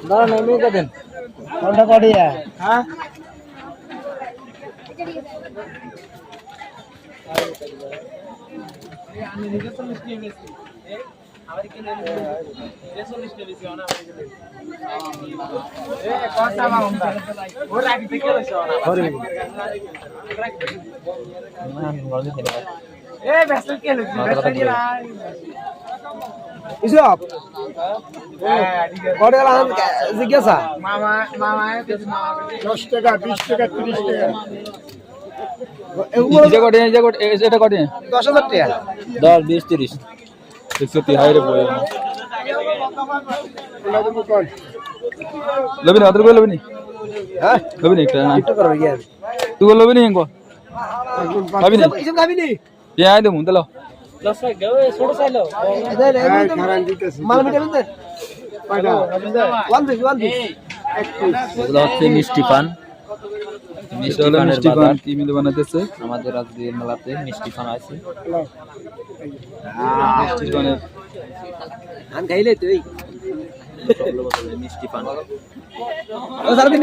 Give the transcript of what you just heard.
দাঁড়ান মেয়েটা দেন কোনটা কড়িয়া হ্যাঁ আমি নিজে তো মিষ্টি এনেছি আমার কি নেই দেশো মিষ্টি বেশি না এ কথা মাউন্ডা ও রাখি থেকে লইছো না আমি বলি দিন এ ব্যস্ত কে লইছো ব্যস্ত দিলা ইসব কড়িয়া লান জিজ্ঞাসা মামা মামা 10 টাকা 20 টাকা 30 টাকা এটা কত 10,000 টাকা 10 20 30 130 হাইরে বই লবিনি আদর কই লবিনি হ্যাঁ লবিনি একটা না একটু করো ইয়ার তুই লবিনি হেঙ্গো লবিনি ইসব খাবিনি কে আই দেমু দলো লসা গবে ছোট চাইলো খারান দিতেছি মাল মিটাবেন দেন কয়টা ওয়ান দিস এগুলো হচ্ছে মিষ্টি পান মিষ্টি পান কি মিলে বানাতেছে আমাদের আজকে মেলাতে মিষ্টি পান আছে মিষ্টি পানের আন খাইলে তুই মিষ্টি পান ও সারাদিন